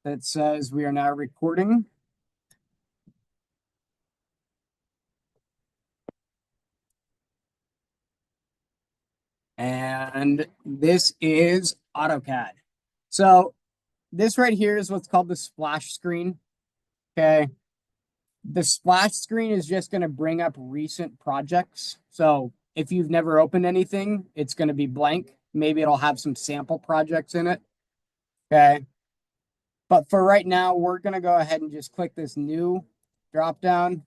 that says we are now recording. And this is AutoCAD. So this right here is what's called the splash screen. Okay. The splash screen is just going to bring up recent projects. So if you've never opened anything, it's going to be blank. Maybe it'll have some sample projects in it. Okay. But for right now, we're going to go ahead and just click this new drop down.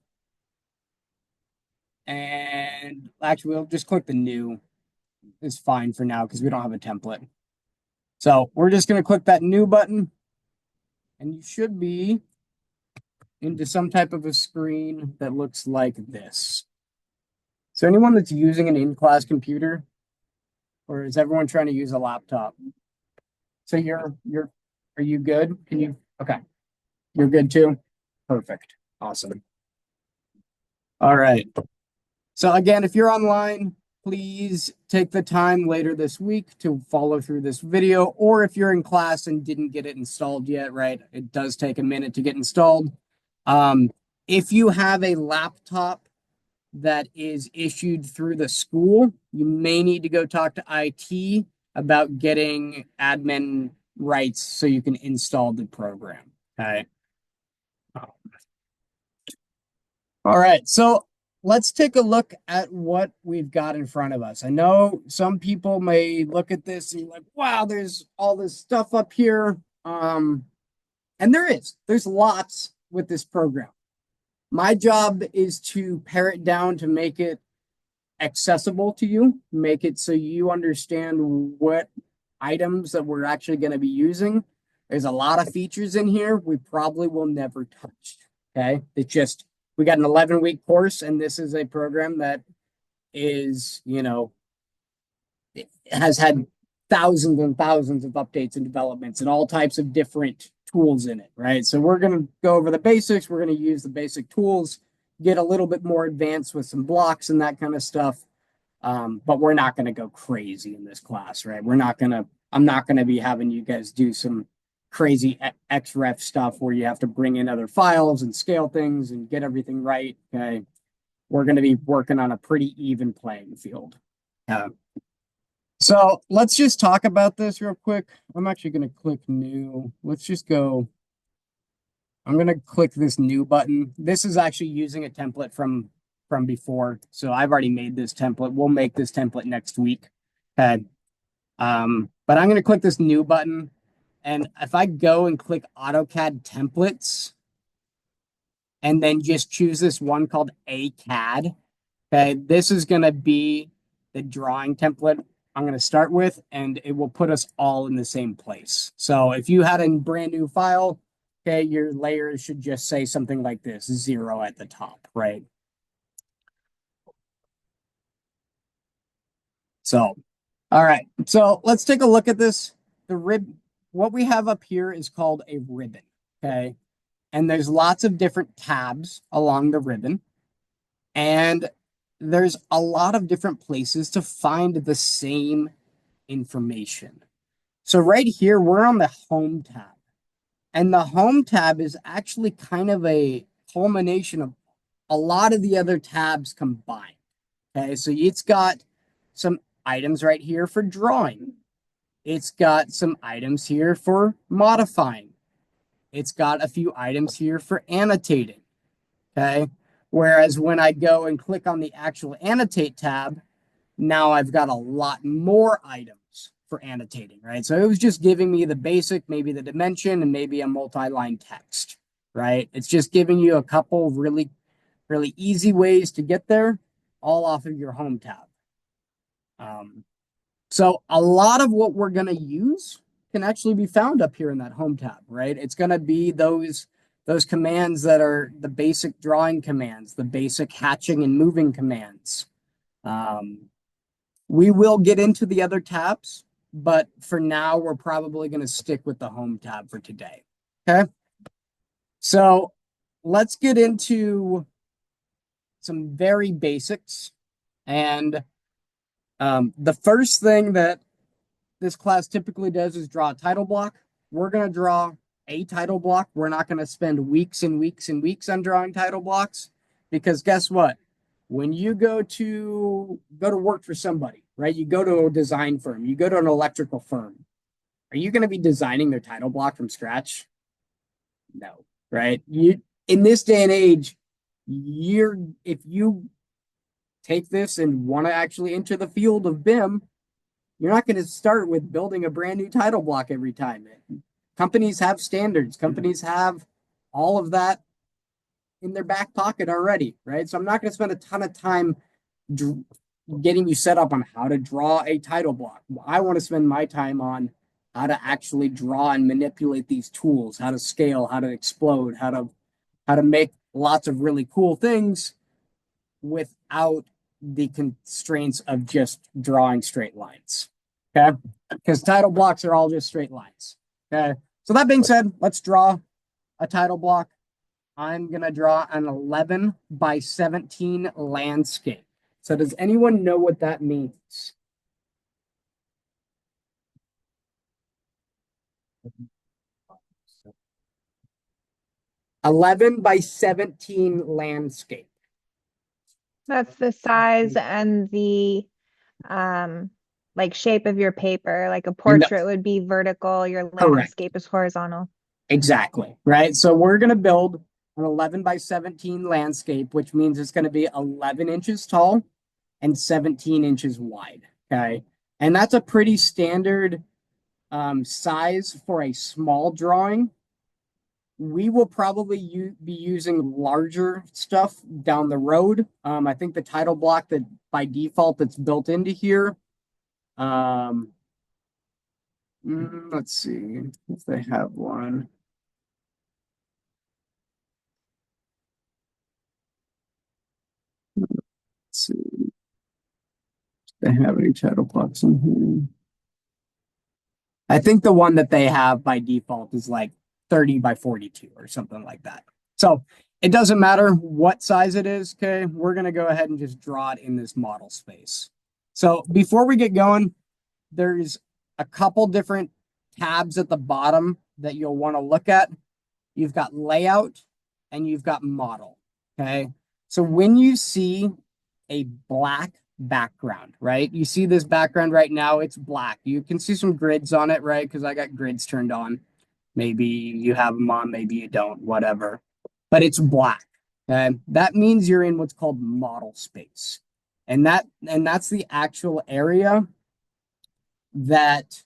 And actually, we'll just click the new. It's fine for now because we don't have a template. So we're just going to click that new button. And you should be into some type of a screen that looks like this. So anyone that's using an in-class computer, or is everyone trying to use a laptop? So are you good? Okay. You're good too? Perfect. Awesome. All right. So again, if you're online, please take the time later this week to follow through this video, or if you're in class and didn't get it installed yet, right? It does take a minute to get installed. If you have a laptop that is issued through the school, you may need to go talk to IT about getting admin rights so you can install the program. Okay. All right. So let's take a look at what we've got in front of us. I know some people may look at this and be like, wow, there's all this stuff up here. And there's lots with this program. My job is to pare it down to make it accessible to you, make it so you understand what items that we're actually going to be using. There's a lot of features in here we probably will never touch. Okay. We got an 11-week course, and this is a program that is, it has had thousands and thousands of updates and developments and all types of different tools in it, right? So we're going to go over the basics. We're going to use the basic tools, get a little bit more advanced with some blocks and that kind of stuff. But we're not going to go crazy in this class, right? I'm not going to be having you guys do some crazy XREF stuff where you have to bring in other files and scale things and get everything right. Okay. We're going to be working on a pretty even playing field. So let's just talk about this real quick. I'm actually going to click new. I'm going to click this new button. This is actually using a template from before. So I've already made this template. We'll make this template next week. Okay. But I'm going to click this new button. And if I go and click AutoCAD templates and then just choose this one called ACAD, okay, this is going to be the drawing template I'm going to start with, and it will put us all in the same place. So if you had a brand new file, okay, your layer should just say something like this, 0 at the top, right? So, all right. So let's take a look at this. What we have up here is called a ribbon, okay? And there's lots of different tabs along the ribbon. And there's a lot of different places to find the same information. So right here, we're on the Home tab. And the Home tab is actually kind of a culmination of a lot of the other tabs combined. Okay, so it's got some items right here for drawing. It's got some items here for modifying. It's got a few items here for annotating. Okay, whereas when I go and click on the actual annotate tab, now I've got a lot more items for annotating, right? So it was just giving me the basic, maybe the dimension, and maybe a multi-line text, right? It's just giving you a couple really, really easy ways to get there, all off of your Home tab. So a lot of what we're going to use can actually be found up here in that Home tab, right? It's going to be those commands that are the basic drawing commands, the basic hatching and moving commands. We will get into the other tabs, but for now, we're probably going to stick with the Home tab for today. Okay. So let's get into some very basics. And the first thing that this class typically does is draw a title block. We're going to draw a title block. We're not going to spend weeks and weeks and weeks on drawing title blocks because guess what? When you go to work for somebody, right? You go to a design firm, you go to an electrical firm. Are you going to be designing their title block from scratch? No, right? You in this day and age, you're if you take this and want to actually enter the field of BIM, you're not going to start with building a brand new title block every time. Companies have standards, companies have all of that in their back pocket already, right? So I'm not going to spend a ton of time getting you set up on how to draw a title block. I want to spend my time on how to actually draw and manipulate these tools, how to scale, how to explode, how to make lots of really cool things without the constraints of just drawing straight lines. Okay. Because title blocks are all just straight lines. Okay. So that being said, let's draw a title block. I'm going to draw an 11 by 17 landscape. So does anyone know what that means? (11 by 17 landscape. That's the size and the like shape of your paper. Like a And portrait would be vertical, your correct. landscape is horizontal. Exactly. Right. So we're going to build an 11 by 17 landscape, which means it's going to be 11 inches tall and 17 inches wide. Okay. And that's a pretty standard size for a small drawing. We will probably be using larger stuff down the road. I think the title block that by default that's built into here. Let's see if they have one. Let's see if they have any title blocks in here. I think the one that they have by default is like 30 by 42 or something like that. So it doesn't matter what size it is. Okay. We're going to go ahead and just draw it in this model space. So before we get going, there's a couple different tabs at the bottom that you'll want to look at. You've got layout and you've got model. Okay. So when you see a black background, right? You see this background right now, it's black. You can see some grids on it, right? Because I got grids turned on. Maybe you have them on, maybe you don't, whatever. But it's black. Okay. That means you're in what's called model space. And that's the actual area that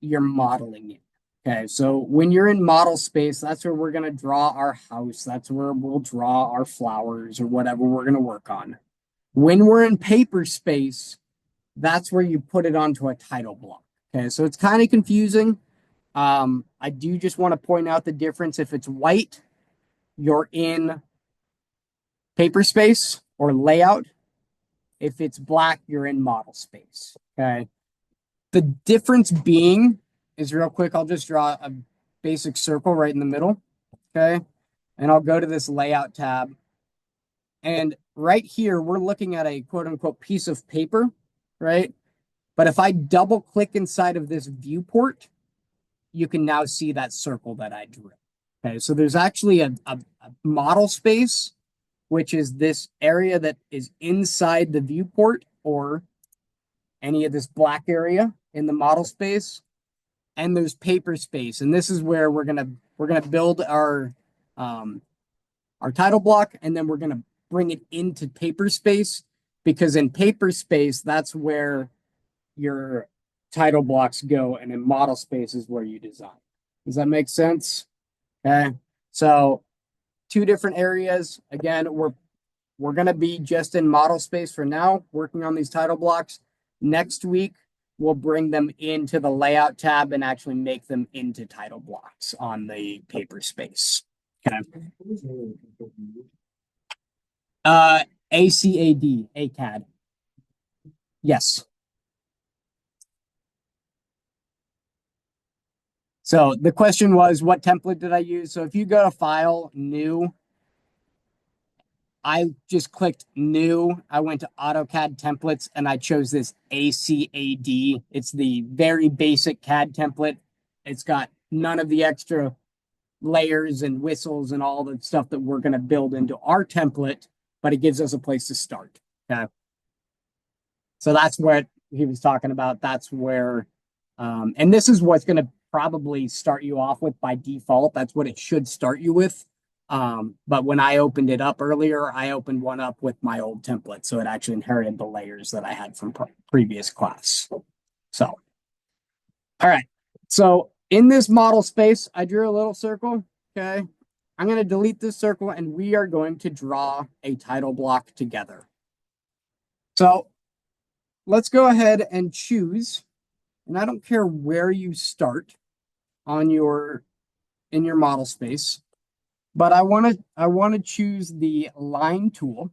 you're modeling in. Okay, so when you're in model space, that's where we're going to draw our house. That's where we'll draw our flowers or whatever we're going to work on. When we're in paper space, that's where you put it onto a title block. Okay, so it's kind of confusing. I do just want to point out the difference. If it's white, you're in paper space or layout. If it's black, you're in model space. Okay. The difference being is real quick. I'll just draw a basic circle right in the middle. Okay. And I'll go to this layout tab. And right here, we're looking at a quote unquote piece of paper, right? But if I double click inside of this viewport, you can now see that circle that I drew. Okay. So there's actually a model space, which is this area that is inside the viewport or any of this black area in the model space. And there's paper space. And this is where we're gonna build our title block, and then we're gonna bring it into paper space, because in paper space, that's where your title blocks go, and in model space is where you design. Does that make sense? Okay. So two different areas. Again, we're gonna be just in model space for now, working on these title blocks. Next week, we'll bring them into the layout tab and actually make them into title blocks on the paper space. Okay. ACAD, ACAD. Yes. So the question was, what template did I use? So if you go to File, New, I just clicked New. I went to AutoCAD Templates, and I chose this ACAD. It's the very basic CAD template. It's got none of the extra layers and whistles and all the stuff that we're going to build into our template, but it gives us a place to start. Okay. So that's what he was talking about. That's where, and this is what's going to probably start you off with by default. That's what it should start you with. But when I opened it up earlier, I opened one up with my old template. So it actually inherited the layers that I had from previous class. So, all right. So in this model space, I drew a little circle. Okay. I'm going to delete this circle and we are going to draw a title block together. So let's go ahead and choose, and I don't care where you start on in your model space, but I want to choose the line tool,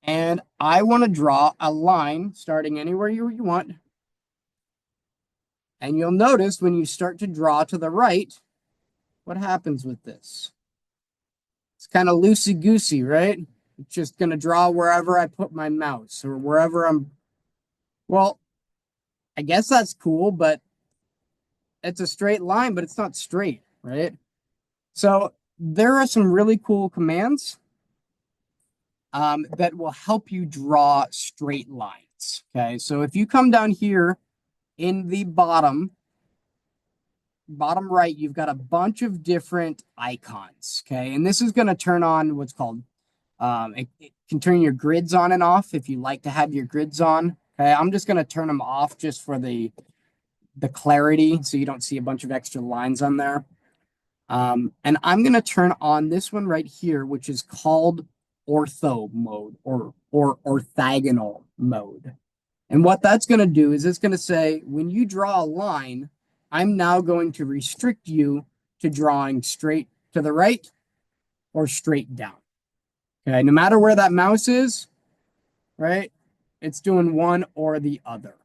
and I want to draw a line starting anywhere you want. And you'll notice when you start to draw to the right, what happens with this? It's kind of loosey-goosey, right? It's just going to draw wherever I put my mouse or wherever I'm. Well, I guess that's cool, but it's a straight line, but it's not straight, right? So there are some really cool commands that will help you draw straight lines. Okay, so if you come down here in the bottom right, you've got a bunch of different icons. Okay, and this is going to turn on what's called it can turn your grids on and off if you like to have your grids on. Okay, I'm just going to turn them off just for the clarity, so you don't see a bunch of extra lines on there. And I'm going to turn on this one right here, which is called ortho mode or orthogonal mode. And what that's going to do is it's going to say, when you draw a line, I'm now going to restrict you to drawing straight to the right or straight down. Okay, no matter where that mouse is, right? It's doing one or the other.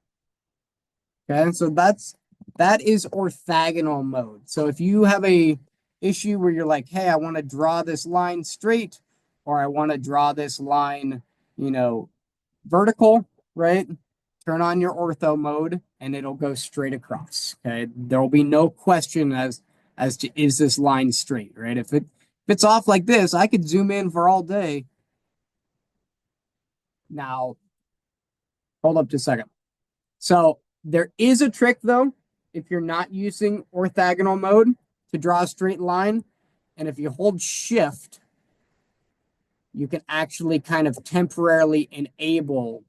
Okay, so that is orthogonal mode. So if you have a issue where you're like, hey, I want to draw this line straight, or I want to draw this line, vertical, right? Turn on your ortho mode and it'll go straight across. Okay. There will be no question as to is this line straight, right? If it's off like this, I could zoom in for all day. Now, hold up just a second. So there is a trick though, if you're not using orthogonal mode to draw a straight line. And if you hold shift, you can actually kind of temporarily enable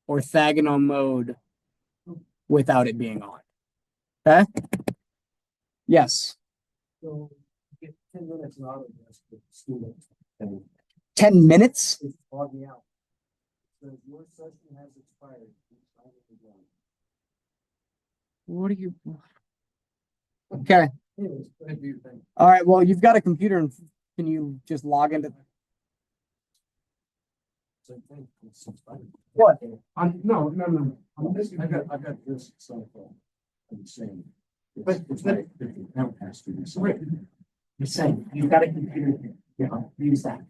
orthogonal mode without it being on. Okay? Yes. So get 10 minutes out of this student. 10 minutes? It's logging out. So your session has expired. What are you? Okay. All right. Well, you've got a computer, and can you just log into? What? No. I got this cell phone. I'm saying. But the account has to be signed. You're saying you've got a computer. Yeah, use that.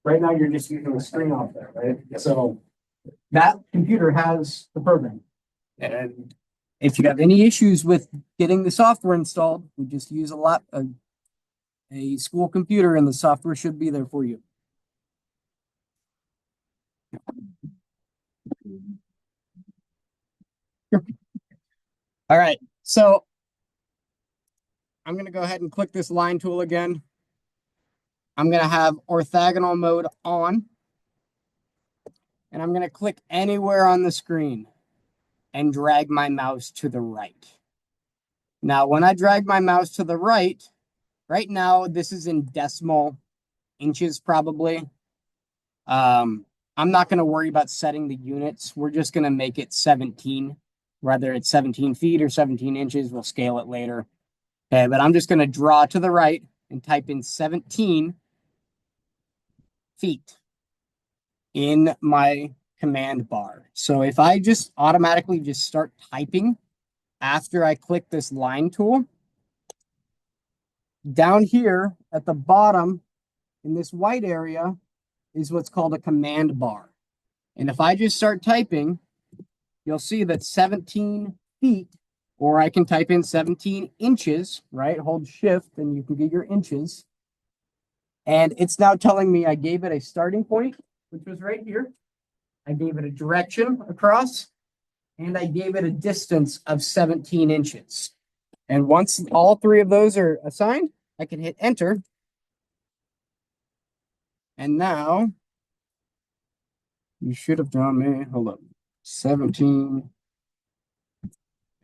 Right now, you're just using the screen off there, right? So that computer has the program. And if you have any issues with getting the software installed, we just use a school computer, and the software should be there for you. All right, so I'm going to go ahead and click this line tool again. I'm going to have orthogonal mode on, and I'm going to click anywhere on the screen and drag my mouse to the right. Now, when I drag my mouse to the right now, this is in decimal inches probably. I'm not going to worry about setting the units. We're just going to make it 17. Whether it's 17 feet or 17 inches, we'll scale it later. Okay, but I'm just going to draw to the right and type in 17 feet in my command bar. So if I just automatically just start typing after I click this line tool, down here at the bottom in this white area is what's called a command bar. And if I just start typing, you'll see that 17 feet, or I can type in 17 inches, right? Hold shift and you can get your inches. And it's now telling me I gave it a starting point, which was right here. I gave it a direction across, and I gave it a distance of 17 inches. And once all three of those are assigned, I can hit enter. And now you should have drawn me, hold up, 17. There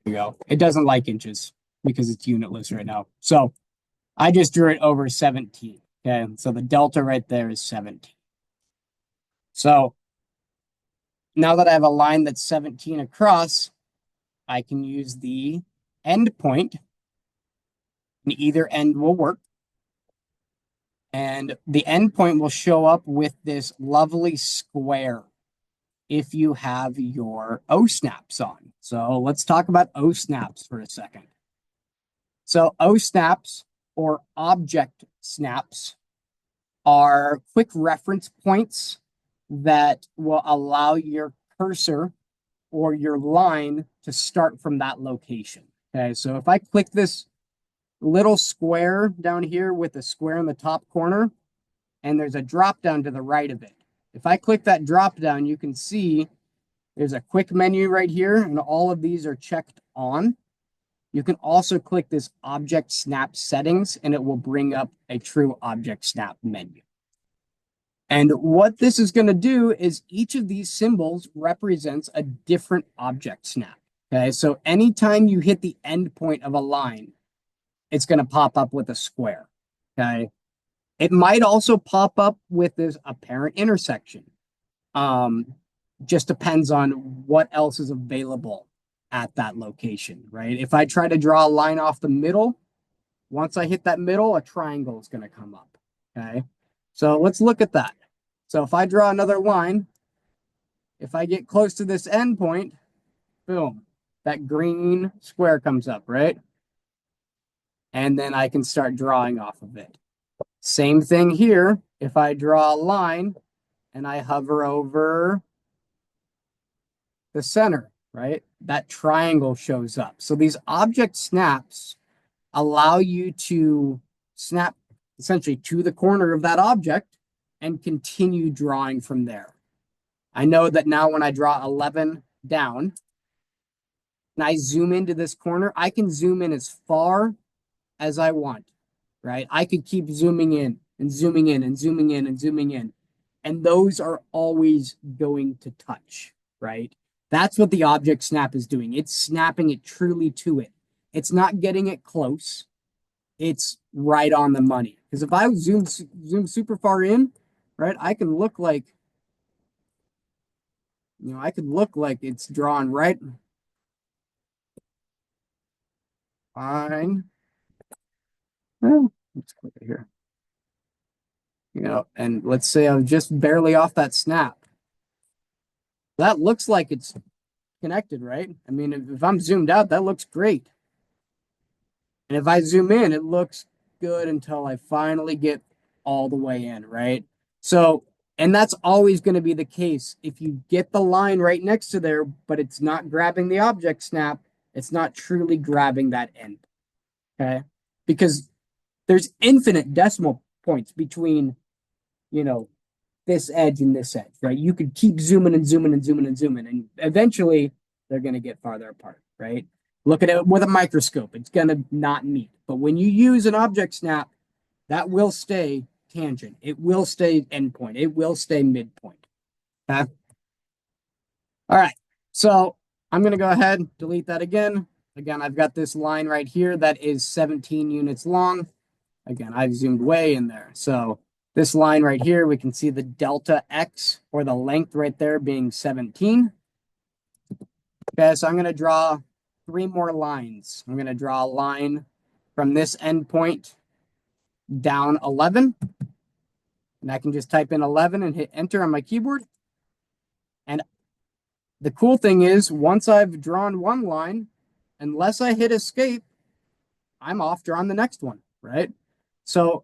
you go. It doesn't like inches because it's unitless right now. So I just drew it over 17. Okay. So the delta right there is 17. So now that I have a line that's 17 across, I can use the end point, and either end will work. And the end point will show up with this lovely square if you have your O snaps on. So let's talk about O snaps for a second. So O snaps or object snaps are quick reference points that will allow your cursor or your line to start from that location. Okay, so if I click this little square down here with a square in the top corner, and there's a drop down to the right of it. If I click that drop down, you can see there's a quick menu right here, and all of these are checked on. You can also click this object snap settings, and it will bring up a true object snap menu. And what this is going to do is each of these symbols represents a different object snap. Okay, so anytime you hit the end point of a line, it's going to pop up with a square. Okay, it might also pop up with this apparent intersection. Just depends on what else is available at that location, right? If I try to draw a line off the middle, once I hit that middle, a triangle is going to come up. Okay, so let's look at that. So if I draw another line, if I get close to this end point, boom, that green square comes up, right? And then I can start drawing off of it. Same thing here. If I draw a line and I hover over the center, right? That triangle shows up. So these object snaps allow you to snap essentially to the corner of that object and continue drawing from there. I know that now when I draw 11 down and I zoom into this corner, I can zoom in as far as I want, right? I could keep zooming in and zooming in and zooming in and zooming in. And those are always going to touch, right? That's what the object snap is doing. It's snapping it truly to it. It's not getting it close. It's right on the money. Because if I zoom super far in, right, I can look like, I could look like it's drawn right. Fine. Well, let's click it here. And let's say I'm just barely off that snap. That looks like it's connected, right? I mean, if I'm zoomed out, that looks great. And if I zoom in, it looks good until I finally get all the way in, right? So, and that's always going to be the case. If you get the line right next to there, but it's not grabbing the object snap, it's not truly grabbing that end. Okay. Because there's infinite decimal points between, this edge and this edge, right? You could keep zooming and zooming and zooming and zooming, and eventually they're going to get farther apart, right? Look at it with a microscope. It's going to not meet. But when you use an object snap, that will stay tangent. It will stay endpoint. It will stay midpoint. Okay. All right. So I'm going to go ahead and delete that again. Again, I've got this line right here that is 17 units long. Again, I've zoomed way in there. So this line right here, we can see the delta X or the length right there being 17. Okay, so I'm going to draw 3 more lines. I'm going to draw a line from this endpoint down 11. And I can just type in 11 and hit enter on my keyboard. And the cool thing is, once I've drawn one line, unless I hit escape, I'm off drawing the next one, right? So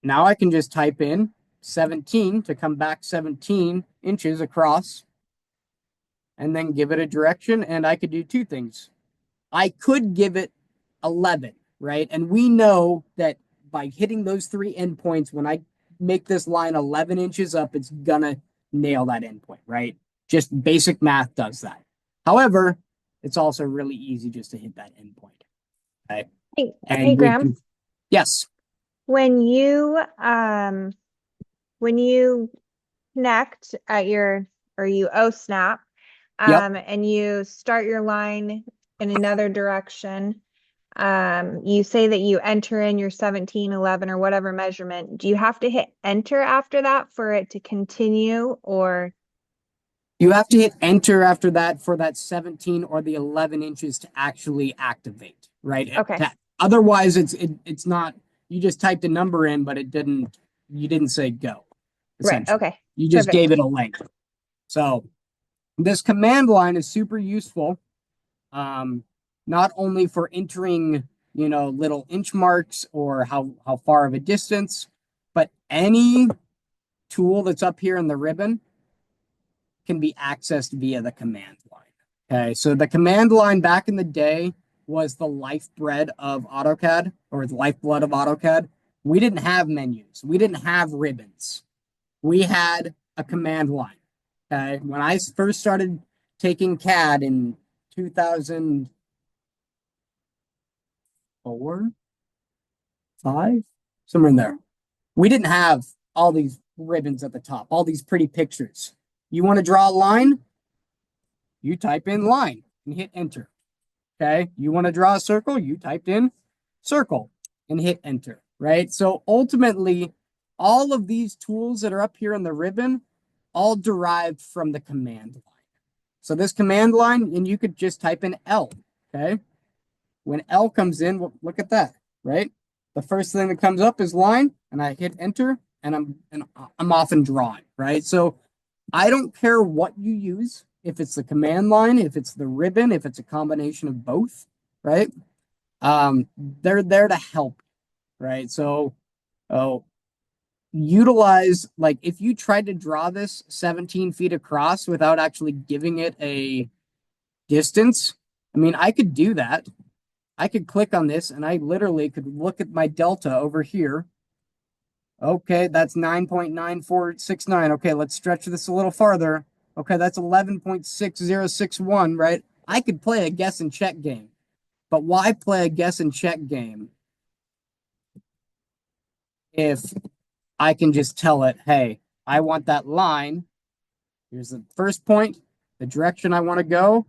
now I can just type in 17 to come back 17 inches across. and then give it a direction. And I could do two things. I could give it 11, right? And we know that by hitting those three endpoints, when I make this line 11 inches up, it's gonna nail that endpoint, right? Just basic math does that. However, it's also really easy just to hit that endpoint. Okay. Hey, And we Graham, can, yes. when you when you connect at your or you O snap Yep. and you start your line in another direction, you say that you enter in your 17, 11, or whatever measurement. Do you have to hit enter after that for it to continue or You have to hit enter after that for that 17 or the 11 inches to actually activate, right? okay. Otherwise, it's not. You just typed a number in, but it didn't. You didn't say go. Right. Essentially, Okay. you just gave Perfect. it a length. So this command line is super useful, um, not only for entering, little inch marks or how far of a distance, but any tool that's up here in the ribbon can be accessed via the command line. Okay, so the command line back in the day was the lifeblood of AutoCAD or the lifeblood of AutoCAD. We didn't have menus, we didn't have ribbons, we had a command line. Okay, when I first started taking CAD in 2004, 5, somewhere in there, we didn't have all these ribbons at the top, all these pretty pictures. You want to draw a line? You type in line and hit enter. Okay. You want to draw a circle? You typed in circle and hit enter. Right. So ultimately, all of these tools that are up here in the ribbon all derived from the command line. So this command line, and you could just type in L. Okay. When L comes in, look at that. Right. The first thing that comes up is line, and I hit enter, and I'm off and drawing. Right. So I don't care what you use, if it's the command line, if it's the ribbon, if it's a combination of both, right? They're there to help, right? So, oh, utilize, like, if you tried to draw this 17 feet across without actually giving it a distance, I mean, I could do that. I could click on this and I literally could look at my delta over here. Okay, that's 9.9469. Okay, let's stretch this a little farther. Okay, that's 11.6061, right? I could play a guess and check game. But why play a guess and check game if I can just tell it, hey, I want that line. Here's the first point, the direction I want to go,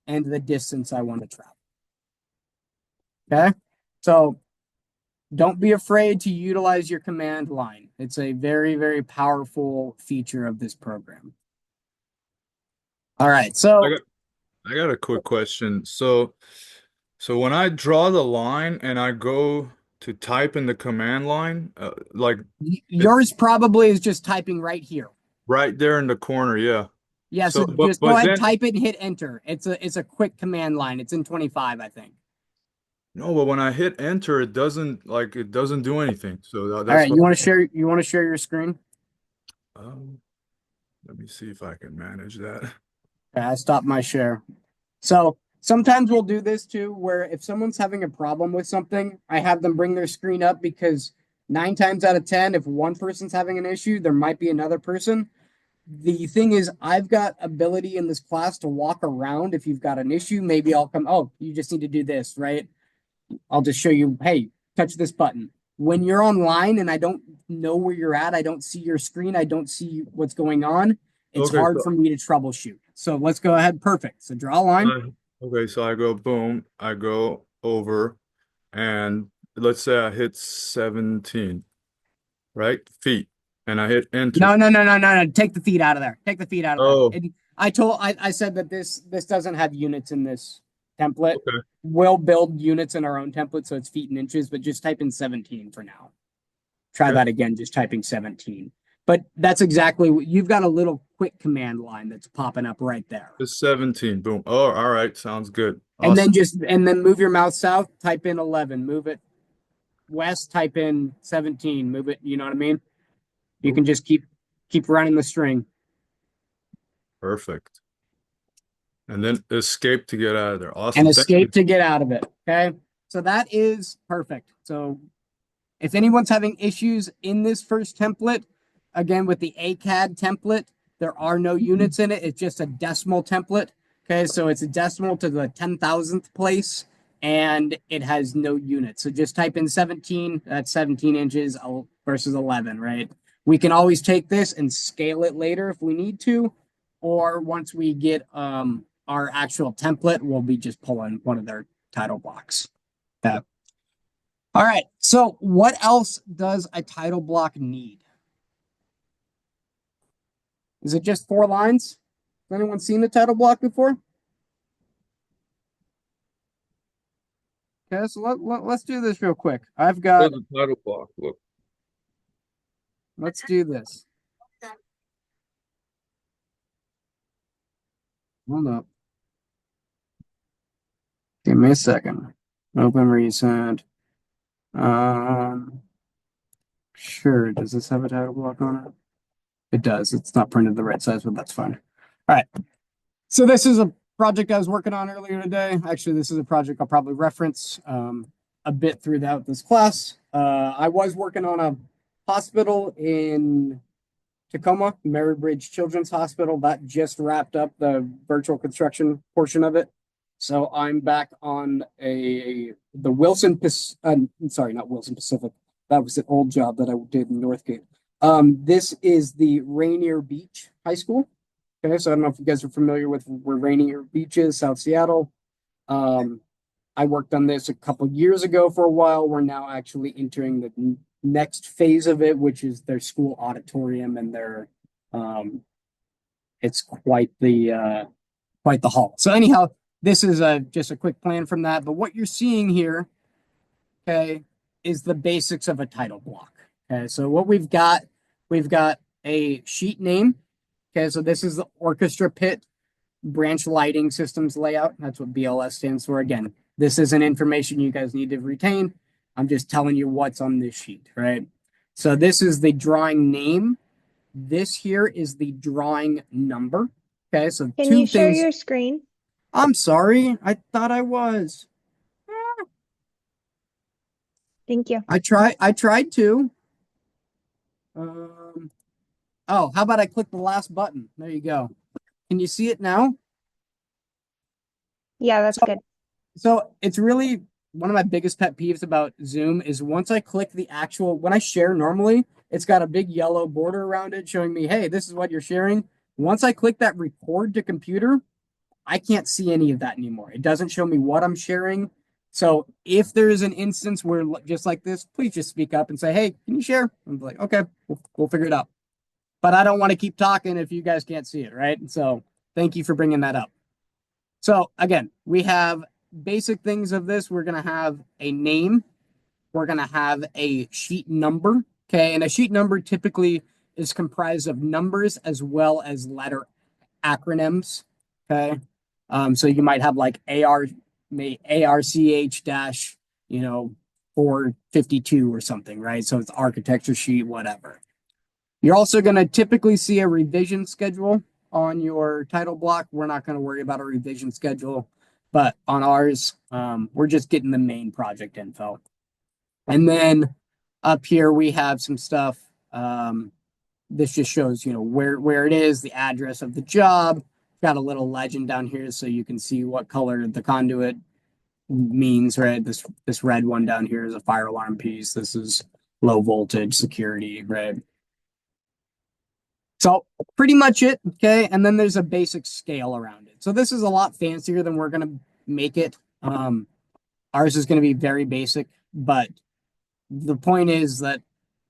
and the distance I want to travel. Okay? So don't be afraid to utilize your command line. It's a very, very powerful feature of this program. All right. I So got I got a quick question. So when I draw the line and I go to type in the command line, like it yours probably is just typing right here. right there in the corner, yeah. Yeah, So so just go but ahead, then type it and hit enter. It's a quick command line. It's in 25, I think. no, but when I hit enter, it doesn't do anything. So All that's right, what you want to share your screen? um, let me see if I can manage that. Okay, I stopped my share. So sometimes we'll do this too, where if someone's having a problem with something, I have them bring their screen up because 9 times out of 10, if one person's having an issue, there might be another person. The thing is, I've got ability in this class to walk around. If you've got an issue, maybe I'll come, oh, you just need to do this, right? I'll just show you, hey, touch this button. When you're online and I don't know where you're at, I don't see your screen, I don't see what's going on, it's Okay, hard for me to troubleshoot. So let's go ahead. Perfect. So draw a line. so I go boom, I go over, and let's say I hit 17, right? Feet, and I hit enter. No, no, no, no, no, no. Take the feet out of there. Take the feet out of there. Oh, And I said that this doesn't have units in this template. okay. We'll build units in our own template, so it's feet and inches, but just type in 17 for now. Try Okay. that again, just typing 17. But that's exactly what you've got, a little quick command line that's popping up right there. It's 17. Boom. Oh, all right. Sounds good. And Awesome. then move your mouse south, type in 11, move it west, type in 17, move it, you know what I mean? You Oh, can just keep running the string. perfect. and then escape to get out of there. and Awesome. Thank you. escape to get out of it. Okay. So that is perfect. So if anyone's having issues in this first template, again, with the ACAD template, there are no units in it. It's just a decimal template. Okay, so it's a decimal to the 10,000th place, and it has no units. So just type in 17, that's 17 inches versus 11, right? We can always take this and scale it later if we need to, or once we get our actual template, we'll be just pulling one of their title blocks. Okay. All right. So what else does a title block need? Is it just 4 lines? Has anyone seen a title block before? Okay, so let's do this real quick. I've got, There's a title block. Look. let's do this. Hold up. Give me a second. Open recent. Um, sure. Does this have a title block on it? It does. It's not printed the right size, but that's fine. All right. So this is a project I was working on earlier today. Actually, this is a project I'll probably reference a bit throughout this class. I was working on a hospital in Tacoma, Mary Bridge Children's Hospital. That just wrapped up the virtual construction portion of it. So I'm back on the Wilson, sorry, not Wilson Pacific. That was an old job that I did in Northgate. This is the Rainier Beach High School. Okay, so I don't know if you guys are familiar with where Rainier Beach is, South Seattle. I worked on this a couple years ago for a while. We're now actually entering the next phase of it, which is their school auditorium and their it's quite the hall. So anyhow, this is just a quick plan from that. But what you're seeing here, okay, is the basics of a title block. Okay, so what we've got a sheet name. Okay, so this is the orchestra pit branch lighting systems layout. That's what BLS stands for. Again, this isn't information you guys need to retain. I'm just telling you what's on this sheet, right? So this is the drawing name. This here is the drawing number. Okay, so Can two you share things. your screen? I'm sorry. I thought I was. Thank you. I tried to. Um, oh, how about I click the last button? There you go. Can you see it now? Yeah, that's good. So it's really one of my biggest pet peeves about Zoom is once I click the actual, when I share normally, it's got a big yellow border around it showing me, hey, this is what you're sharing. Once I click that record to computer, I can't see any of that anymore. It doesn't show me what I'm sharing. So if there is an instance where just like this, please just speak up and say, hey, can you share? I'm like, okay, we'll figure it out. But I don't want to keep talking if you guys can't see it, right? So thank you for bringing that up. So again, we have basic things of this. We're going to have a name. We're going to have a sheet number. Okay. And a sheet number typically is comprised of numbers as well as letter acronyms. Okay. So you might have like ARCH dash, 452 or something, right? So it's architecture sheet, whatever. You're also going to typically see a revision schedule on your title block. We're not going to worry about a revision schedule, but on ours, we're just getting the main project info. And then up here, we have some stuff. This just shows, where it is, the address of the job. Got a little legend down here so you can see what color the conduit means, right? This red one down here is a fire alarm piece. This is low voltage security, right? So pretty much it, okay? And then there's a basic scale around it. So this is a lot fancier than we're going to make it. Ours is going to be very basic, but the point is that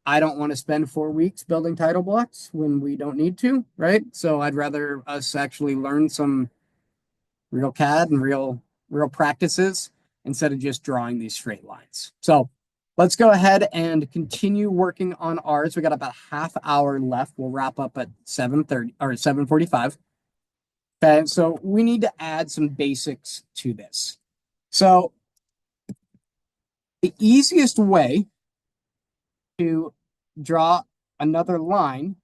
I don't want to spend 4 weeks building title blocks when we don't need to, right? So I'd rather us actually learn some real CAD and real practices instead of just drawing these straight lines. So let's go ahead and continue working on ours. We got about a half hour left. We'll wrap up at 7:30 or 7:45. Okay, so we need to add some basics to this. So the easiest way to draw another line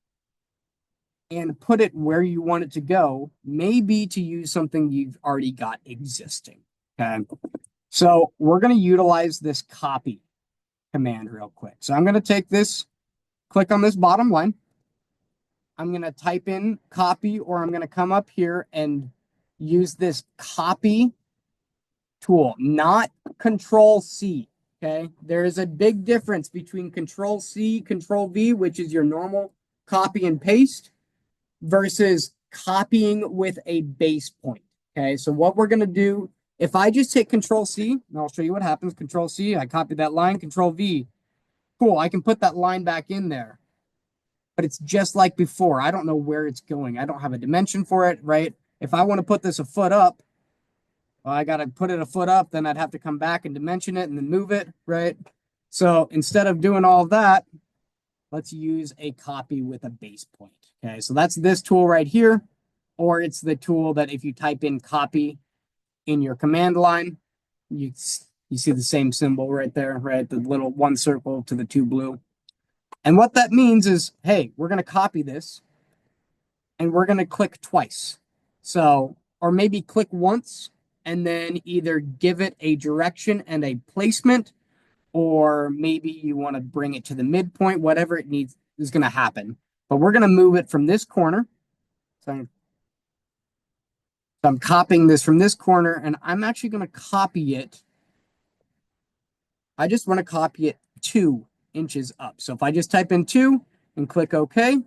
and put it where you want it to go, maybe to use something you've already got existing. Okay. So we're going to utilize this copy command real quick. So I'm going to take this, click on this bottom line. I'm going to type in copy, or I'm going to come up here and use this copy tool, not control C. Okay. There is a big difference between control C, control V, which is your normal copy and paste, versus copying with a base point. Okay. So what we're going to do, if I just hit control C, and I'll show you what happens. Control C, I copy that line, control V. Cool. I can put that line back in there, but it's just like before. I don't know where it's going. I don't have a dimension for it, right? If I want to put this a foot up, well, I got to put it a foot up, then I'd have to come back and dimension it and then move it, right? So instead of doing all of that, let's use a copy with a base point. Okay, so that's this tool right here, or it's the tool that if you type in copy in your command line, you see the same symbol right there, right? The little one circle to the two blue. And what that means is, hey, we're going to copy this and we're going to click twice. So, or maybe click once and then either give it a direction and a placement, or maybe you want to bring it to the midpoint, whatever it needs is going to happen. But we're going to move it from this corner. So I'm copying this from this corner, and I'm actually going to copy it. I just want to copy it 2 inches up. So if I just type in 2 and click OK,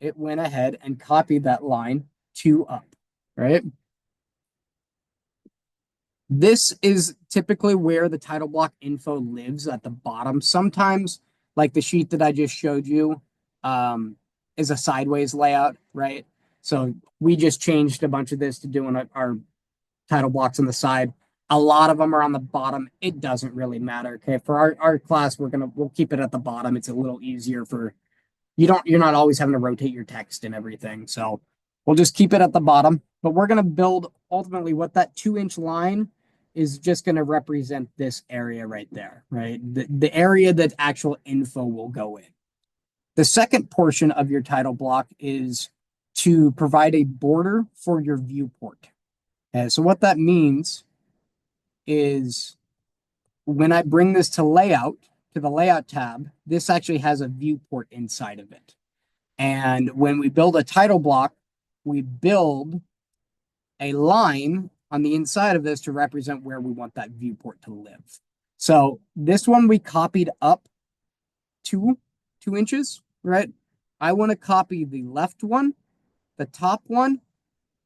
it went ahead and copied that line 2 up, right? This is typically where the title block info lives, at the bottom. Sometimes, like the sheet that I just showed you, is a sideways layout, right? So we just changed a bunch of this to doing our title blocks on the side. A lot of them are on the bottom. It doesn't really matter. Okay. For our class, we'll keep it at the bottom. It's a little easier for you're not always having to rotate your text and everything. So we'll just keep it at the bottom. But we're gonna build ultimately what that 2-inch line is just going to represent this area right there, right? The area that actual info will go in. The second portion of your title block is to provide a border for your viewport. And so what that means is when I bring this to layout, to the layout tab, this actually has a viewport inside of it. And when we build a title block, we build a line on the inside of this to represent where we want that viewport to live. So this one we copied up 2 inches, right? I want to copy the left one, the top one,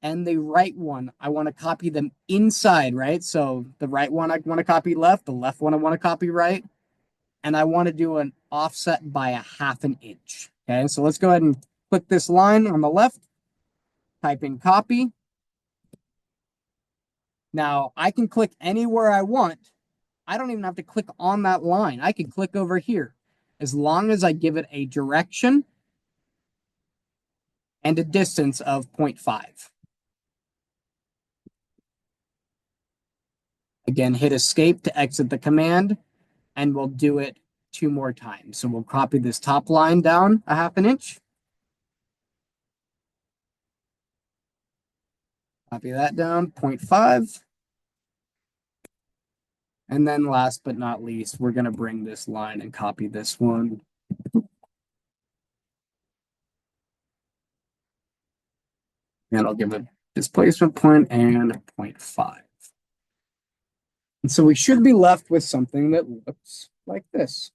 and the right one. I want to copy them inside, right? So the right one I want to copy left, the left one I want to copy right, and I want to do an offset by a 1/2 inch. Okay, so let's go ahead and click this line on the left, type in copy. Now I can click anywhere I want. I don't even have to click on that line. I can click over here as long as I give it a direction and a distance of 0.5. Again, hit escape to exit the command, and we'll do it 2 more times. So we'll copy this top line down a 1/2 inch. Copy that down, 0.5. And then last but not least, we're going to bring this line and copy this one. And I'll give it displacement point and 0.5. And so we should be left with something that looks like this.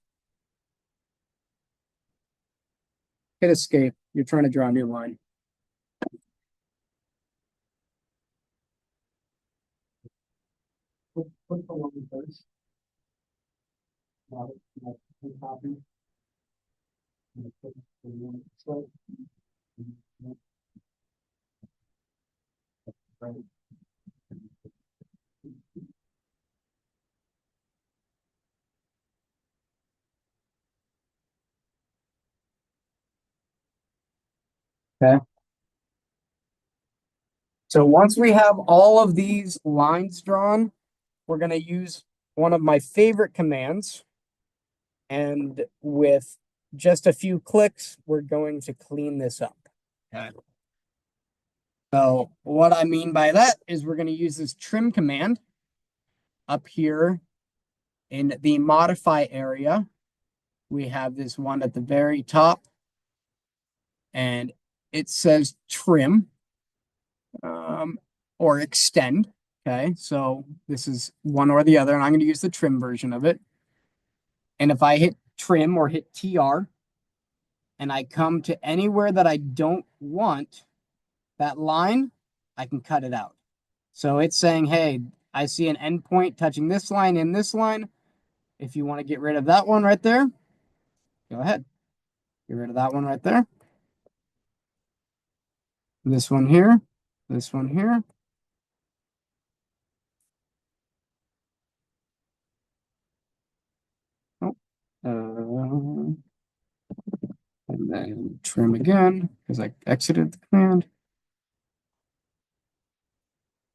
Hit escape. You're trying to draw a new line. Put the line first. Copy. Okay. So once we have all of these lines drawn, we're going to use one of my favorite commands. And with just a few clicks, we're going to clean this up. Okay. So what I mean by that is we're going to use this trim command up here in the modify area. We have this one at the very top, and it says trim or extend. Okay, so this is one or the other, and I'm going to use the trim version of it. And if I hit trim or hit TR, and I come to anywhere that I don't want that line, I can cut it out. So it's saying, hey, I see an endpoint touching this line in this line. If you want to get rid of that one right there, go ahead. Get rid of that one right there. This one here. This one here. Oh. And then trim again because I exited the command.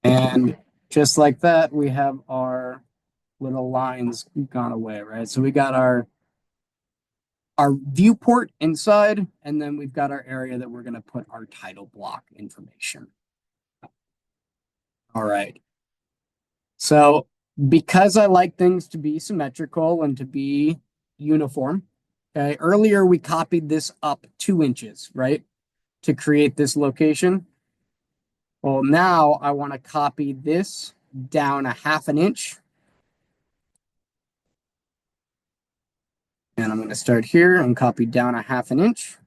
And just like that, we have our little lines gone away, right? So we got our viewport inside, and then we've got our area that we're going to put our title block information. All right. So because I like things to be symmetrical and to be uniform, okay, earlier we copied this up 2 inches, right, to create this location. Well, now I want to copy this down a 1/2 inch. And I'm going to start here and copy down a 1/2 inch.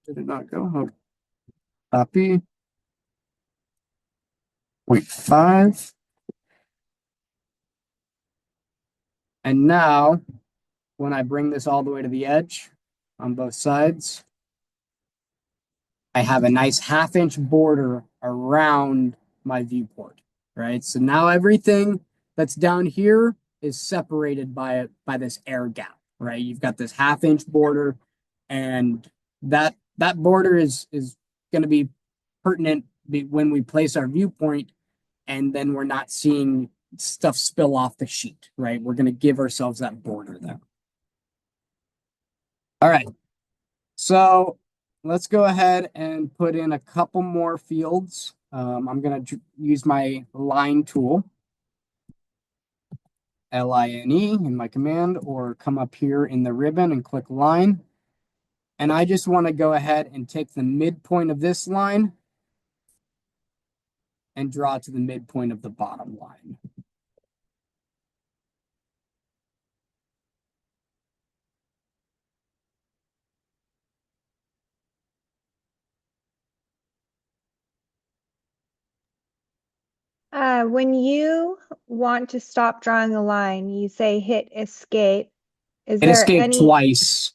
Did it not go? Oh. Copy 0.5. And now, when I bring this all the way to the edge on both sides, I have a nice 1/2 inch border around my viewport, right? So now everything that's down here is separated by this air gap, right? You've got this 1/2 inch border, and that border is going to be pertinent when we place our viewpoint, and then we're not seeing stuff spill off the sheet, right? We're going to give ourselves that border there. All right. So let's go ahead and put in a couple more fields. I'm going to use my line tool, L-I-N-E in my command, or come up here in the ribbon and click line. And I just want to go ahead and take the midpoint of this line and draw to the midpoint of the bottom line. When you want to stop drawing a line, you say hit escape. Is It there escaped any, twice.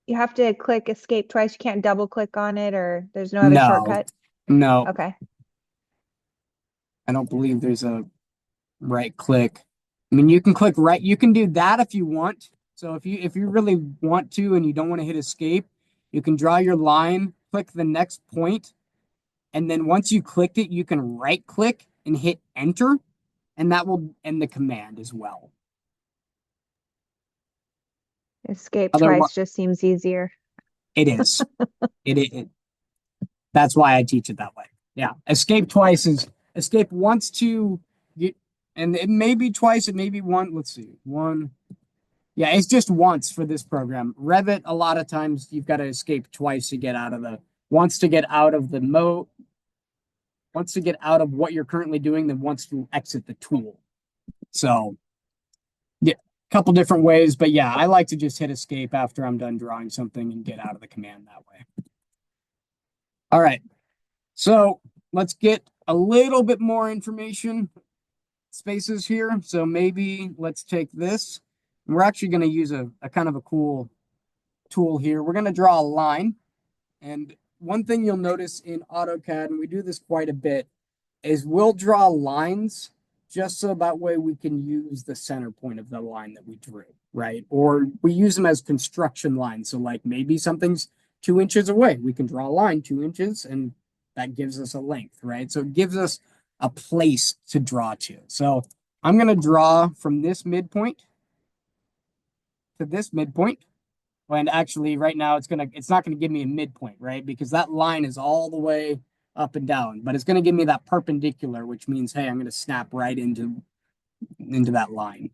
you have to click escape twice? You can't double click on it, or there's no other No, shortcut? no, Okay. I don't believe there's a right click. I mean, you can click right. You can do that if you want. So if you really want to and you don't want to hit escape, you can draw your line, click the next point, and then once you clicked it, you can right click and hit enter, and that will end the command as well. Escape Otherwise, twice just seems easier. it is. it That's why I teach it that way. Yeah, escape twice is escape once to get, and it may be twice, it may be one. Let's see, one. Yeah, it's just once for this program. Revit, a lot of times you've got to escape twice to get out of the, once to get out of the mode, once to get out of what you're currently doing, then once to exit the tool. So, yeah, a couple different ways, but yeah, I like to just hit escape after I'm done drawing something and get out of the command that way. All right, so let's get a little bit more information spaces here. So maybe let's take this. We're actually going to use a kind of a cool tool here. We're going to draw a line. And one thing you'll notice in AutoCAD, and we do this quite a bit, is we'll draw lines just so that way we can use the center point of the line that we drew, right? Or we use them as construction lines. So like maybe something's 2 inches away. We can draw a line 2 inches and that gives us a length, right? So it gives us a place to draw to. So I'm going to draw from this midpoint to this midpoint. And actually, right now, it's not gonna give me a midpoint, right? Because that line is all the way up and down, but it's gonna give me that perpendicular, which means, hey, I'm gonna snap right into that line.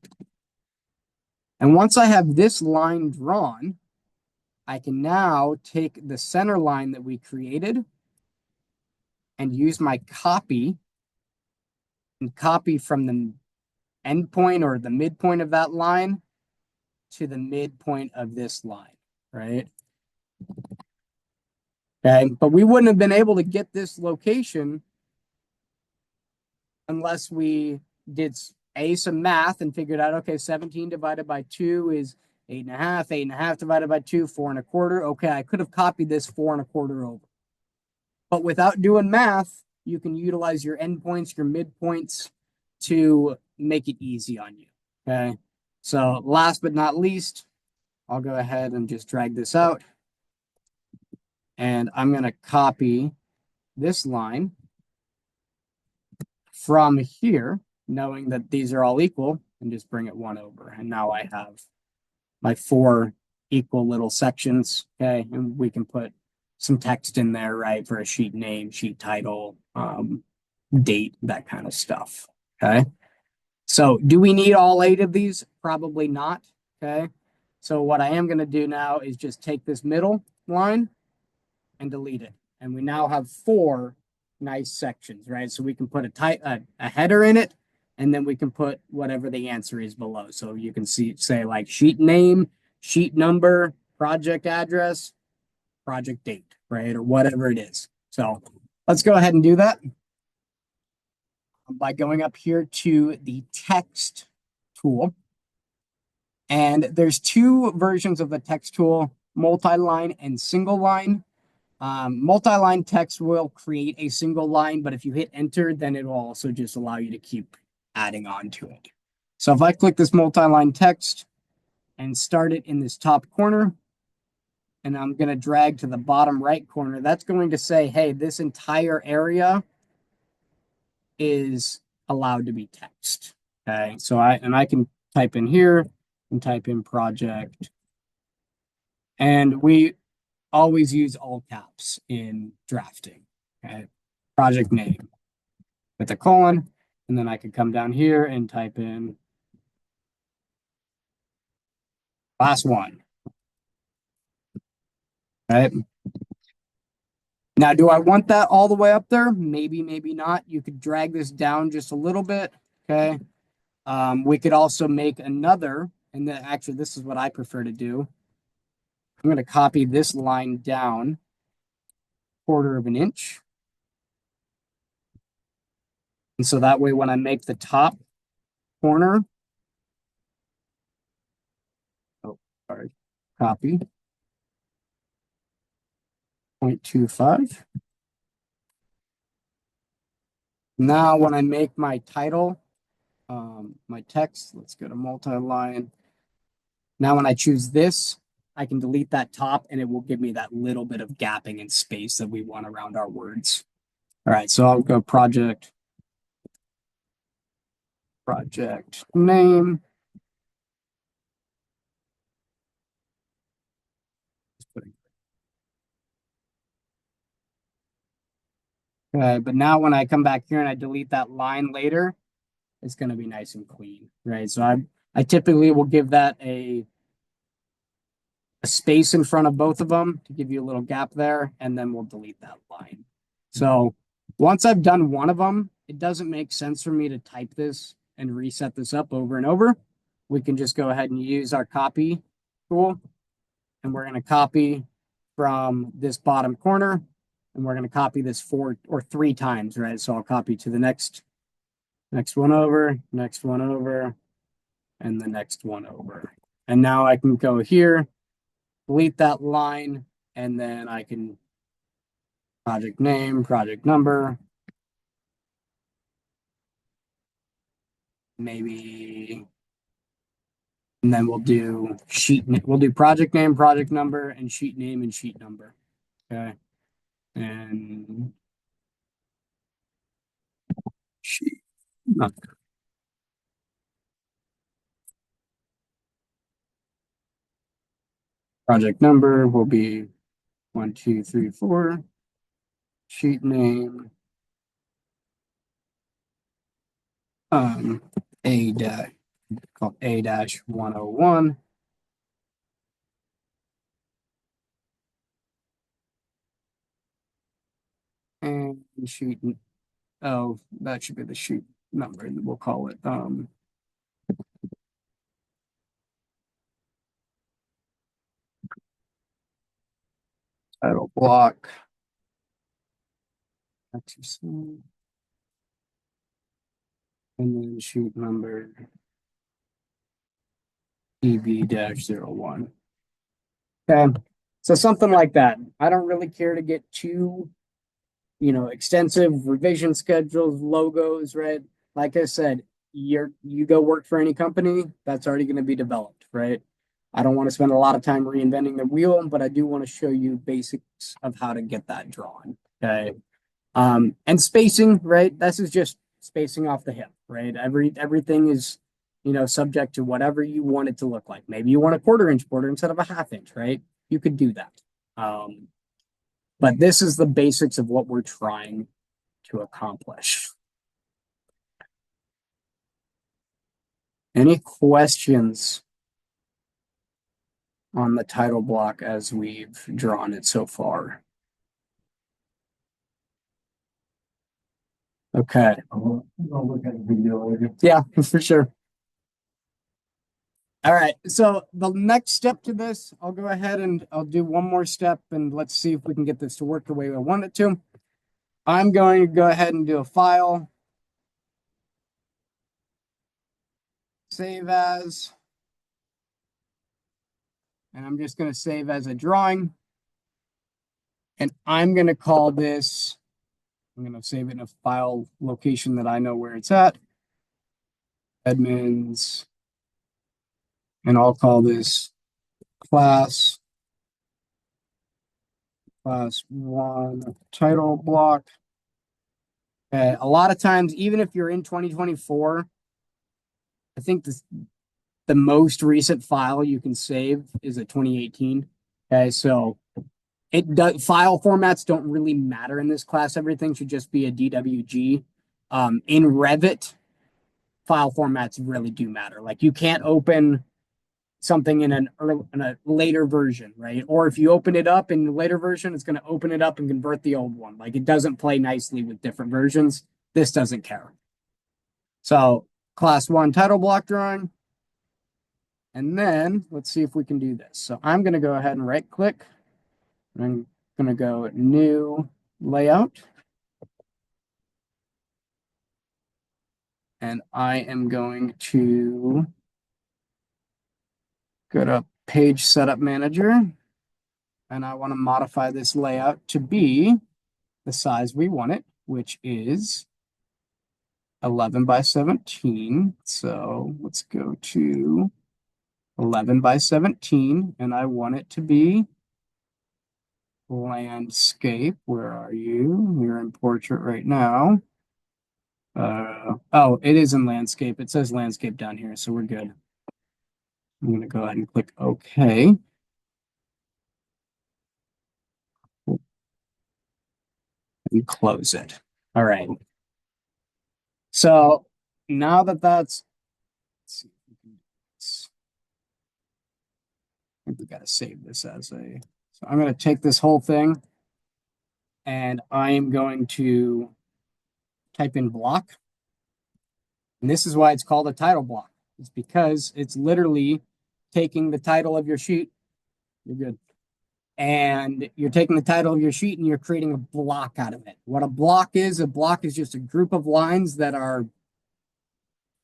And once I have this line drawn, I can now take the center line that we created and use my copy and copy from the endpoint or the midpoint of that line to the midpoint of this line, right? Okay, but we wouldn't have been able to get this location unless we did some math and figured out, okay, 17 divided by 2 is 8.5, 8.5 divided by 2, 4.25. Okay, I could have copied this 4.25 over. But without doing math, you can utilize your endpoints, your midpoints to make it easy on you. Okay, so last but not least, I'll go ahead and just drag this out. And I'm going to copy this line from here, knowing that these are all equal, and just bring it one over. And now I have my 4 equal little sections. Okay, and we can put some text in there, right, for a sheet name, sheet title, date, that kind of stuff. Okay, so do we need all 8 of these? Probably not. Okay, so what I am going to do now is just take this middle line and delete it. And we now have 4 nice sections, right? So we can put a header in it, and then we can put whatever the answer is below. So you can say like sheet name, sheet number, project address, project date, right? Or whatever it is. So let's go ahead and do that by going up here to the text tool. And there's 2 versions of the text tool, multi-line and single line. Multi-line text will create a single line, but if you hit enter, then it will also just allow you to keep adding on to it. So if I click this multi-line text and start it in this top corner, and I'm going to drag to the bottom right corner, that's going to say, hey, this entire area is allowed to be text. Okay, so I can type in here and type in project. And we always use all caps in drafting. Okay, project name with a colon, and then I could come down here and type in class 1. Right. Now, do I want that all the way up there? Maybe, maybe not. You could drag this down just a little bit. Okay. We could also make another, and then actually, this is what I prefer to do. I'm going to copy this line down 1/4 of an inch. And so that way, when I make the top corner, oh, sorry, copy 0.25. Now, when I make my title, my text, let's go to multi-line. Now, when I choose this, I can delete that top and it will give me that little bit of gapping and space that we want around our words. All right, so I'll go project name. Okay, but now when I come back here and I delete that line later, it's going to be nice and clean, right? So I typically will give that a space in front of both of them to give you a little gap there, and then we'll delete that line. So once I've done one of them, it doesn't make sense for me to type this and reset this up over and over. We can just go ahead and use our copy tool, and we're going to copy from this bottom corner, and we're going to copy this 4 or 3 times, right? So I'll copy to the next one over, next one over, and the next one over. And now I can go here, delete that line, and then I can project name, project number, maybe, and then we'll do project name, project number, and sheet name and sheet number. Okay. And sheet number. Project number will be 1234. Sheet name, A dash called A-101. And sheet, oh, that should be the sheet number. We'll call it title block. And then sheet number EB-01. Okay. So something like that. I don't really care to get too, extensive revision schedules, logos, right? Like I said, you go work for any company, that's already going to be developed, right? I don't want to spend a lot of time reinventing the wheel, but I do want to show you basics of how to get that drawn. Okay. And spacing, right? This is just spacing off the hip, right? Everything is, subject to whatever you want it to look like. Maybe you want a 1/4 inch border instead of a 1/2 inch, right? You could do that. But this is the basics of what we're trying to accomplish. Any questions on the title block as we've drawn it so far? Okay. I'll look at the video later. Yeah, for sure. All right. So the next step to this, I'll go ahead and I'll do one more step and let's see if we can get this to work the way I want it to. I'm going to go ahead and do a file. Save as. And I'm just going to save as a drawing. And I'm going to call this, I'm going to save it in a file location that I know where it's at. Admins. And I'll call this class 1 title block. A lot of times, even if you're in 2024, I think the most recent file you can save is a 2018. Okay, so file formats don't really matter in this class. Everything should just be a DWG. In Revit, file formats really do matter. Like you can't open something in a later version, right? Or if you open it up in the later version, it's going to open it up and convert the old one. Like it doesn't play nicely with different versions. This doesn't care. So class 1 title block drawing. And then let's see if we can do this. So I'm going to go ahead and right click. I'm going to go new layout. And I am going to go to page setup manager. And I want to modify this layout to be the size we want it, which is 11 by 17. So let's go to 11 by 17. And I want it to be landscape. Where are you? You're in portrait right now. Oh, it is in landscape. It says landscape down here, so we're good. I'm going to go ahead and click OK. And close it. All right. So now that that's, let's see if we can do this. I think we got to save this as a, so I'm going to take this whole thing and I am going to type in block. And this is why it's called a title block. It's because it's literally taking the title of your sheet. You're good. And you're taking the title of your sheet and you're creating a block out of it. What a block is just a group of lines that are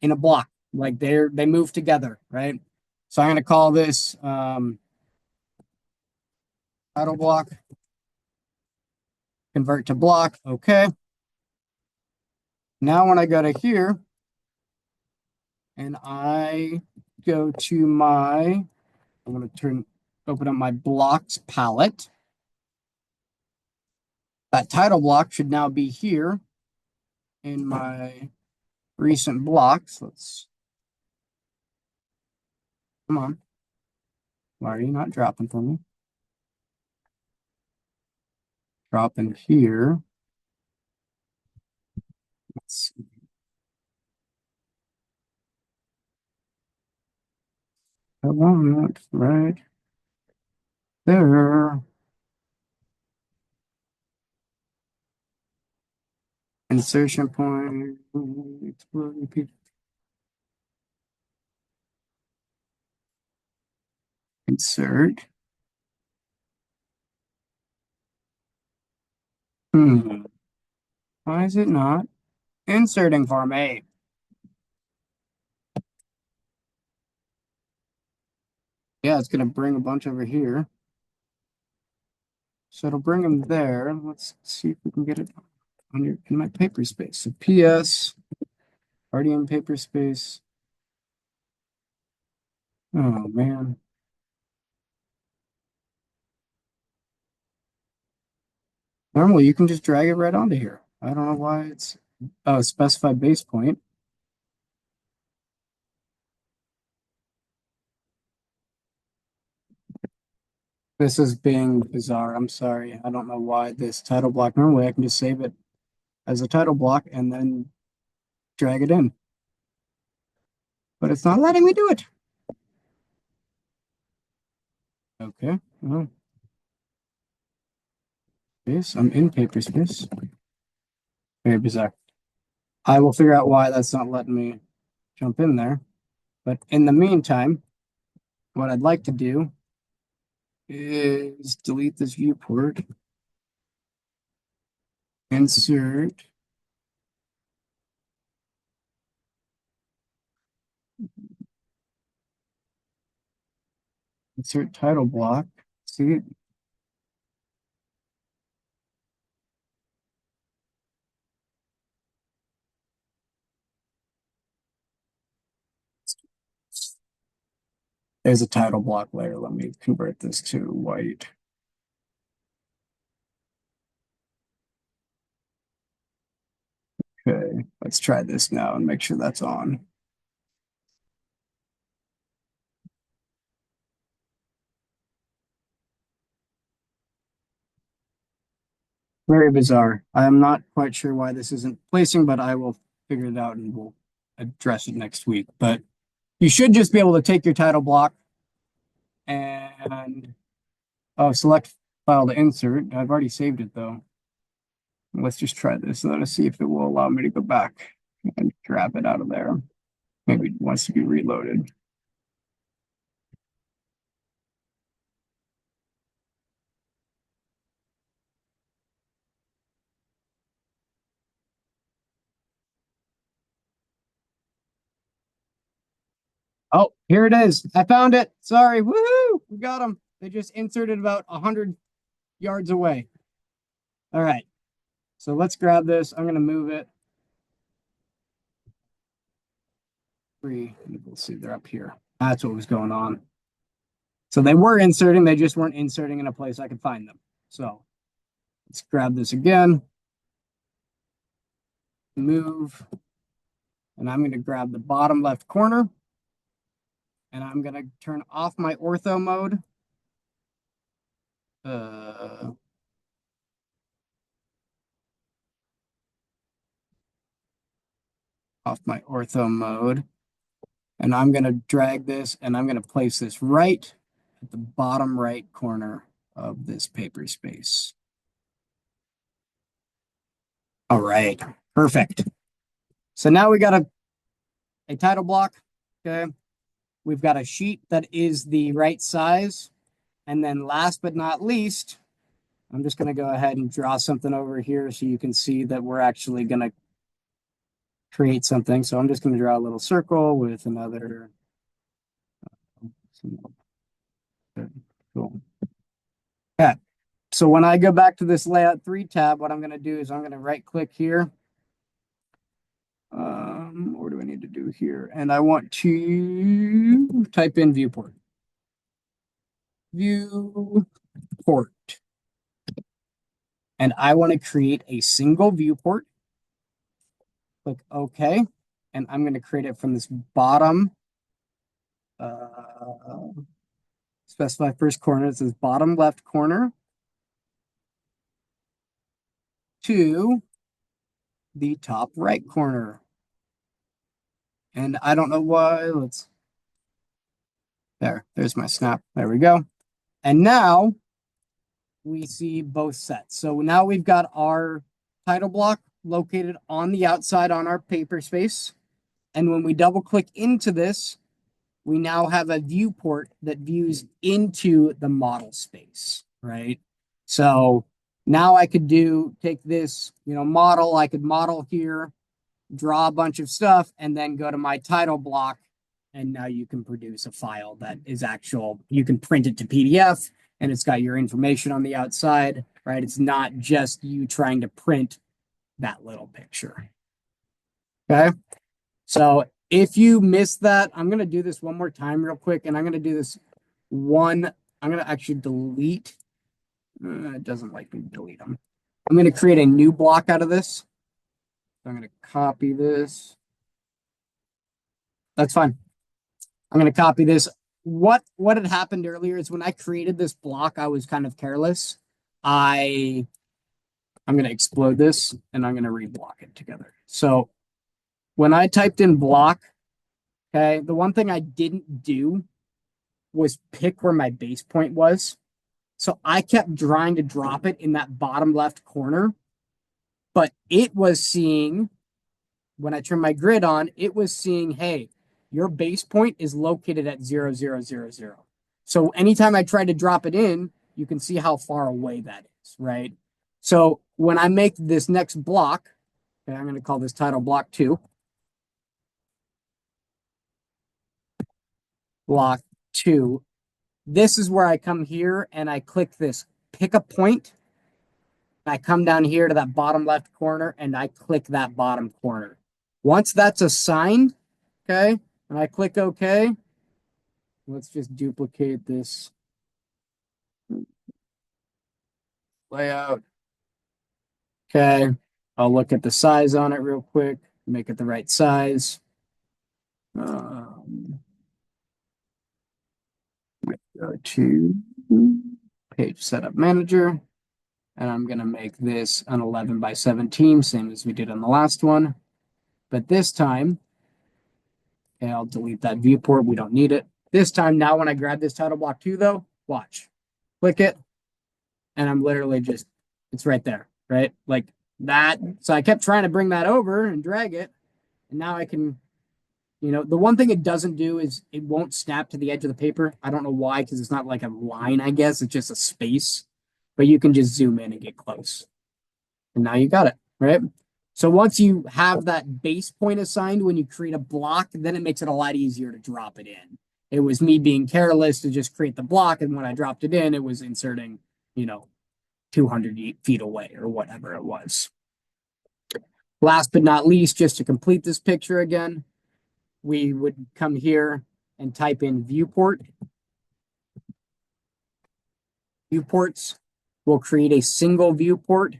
in a block, like they move together, right? So I'm going to call this title block, convert to block. Okay. Now when I go to here and I go to I'm going to open up my blocks palette. That title block should now be here in my recent blocks. Come on. Why are you not dropping for me? Drop in here. Let's see. I want right there. Insertion point. Insert. Why is it not inserting for me? Yeah, it's gonna bring a bunch over here. So it'll bring them there. Let's see if we can get it in my paper space. So PS, already in paper space. Oh man. Normally you can just drag it right onto here. I don't know why it's specified base point. This is being bizarre. I'm sorry. I don't know why this title block. Normally I can just save it as a title block and then drag it in. But it's not letting me do it. Okay. Well, yes, I'm in paper space. Very bizarre. I will figure out why that's not letting me jump in there. But in the meantime, what I'd like to do is delete this viewport, insert, insert title block. See, there's a title block layer. Let me convert this to white. Okay, let's try this now and make sure that's on. Very bizarre. I am not quite sure why this isn't placing, but I will figure it out and we'll address it next week. But you should just be able to take your title block and select file to insert. I've already saved it though. Let's just try this. Let us see if it will allow me to go back and grab it out of there. Maybe it wants to be reloaded. Oh, here it is. I found it. Sorry. Woohoo! We got them. They just inserted about 100 yards away. All right. So let's grab this. I'm going to move it. We'll see. They're up here. That's what was going on. So they were inserting. They just weren't inserting in a place I could find them. So let's grab this again. Move. And I'm going to grab the bottom left corner. And I'm going to turn off my ortho mode. Off my ortho mode. And I'm going to drag this and I'm going to place this right at the bottom right corner of this paper space. All right, perfect. So now we got a title block. Okay. We've got a sheet that is the right size. And then last but not least, I'm just going to go ahead and draw something over here so you can see that we're actually going to create something. So I'm just going to draw a little circle with another. Cool. Okay. So when I go back to this layout 3 tab, what I'm going to do is I'm going to right click here. What do I need to do here? And I want to type in viewport. Viewport. And I want to create a single viewport. Click OK. And I'm going to create it from this bottom specify first corner. It says bottom left corner to the top right corner. And I don't know why. There's my snap. There we go. And now we see both sets. So now we've got our title block located on the outside on our paper space. And when we double click into this, we now have a viewport that views into the model space, right? So now I could take this, model, I could model here, draw a bunch of stuff, and then go to my title block. And now you can produce a file that is actual, you can print it to PDF and it's got your information on the outside, right? It's not just you trying to print that little picture. Okay. So if you missed that, I'm going to do this one more time real quick. And I'm going to do this I'm going to actually delete. It doesn't like me to delete them. I'm going to create a new block out of this. So I'm going to copy this. That's fine. I'm going to copy this. What had happened earlier is when I created this block, I was kind of careless. I'm going to explode this and I'm going to reblock it together. So when I typed in block, okay, the one thing I didn't do was pick where my base point was. So I kept trying to drop it in that bottom left corner, but it was seeing, when I turned my grid on, it was seeing, hey, your base point is located at 0, 0, 0, 0. So anytime I try to drop it in, you can see how far away that is, right? So when I make this next block, okay, I'm going to call this title block 2. Block 2. This is where I come here and I click this pick a point. I come down here to that bottom left corner and I click that bottom corner. Once that's assigned, okay, and I click OK, let's just duplicate this layout. Okay, I'll look at the size on it real quick, make it the right size. Go to page setup manager, and I'm going to make this an 11 by 17, same as we did on the last one. But this time, okay, I'll delete that viewport. We don't need it. This time, now when I grab this title block 2, though, watch. Click it, and I'm literally just, it's right there, right? Like that. So I kept trying to bring that over and drag it, and now I can, the one thing it doesn't do is it won't snap to the edge of the paper. I don't know why, because it's not like a line, I guess. It's just a space. But you can just zoom in and get close. And now you got it, right? So once you have that base point assigned when you create a block, then it makes it a lot easier to drop it in. It was me being careless to just create the block, and when I dropped it in, it was inserting, 200 feet away or whatever it was. Last but not least, just to complete this picture again, we would come here and type in viewport. Viewports will create a single viewport,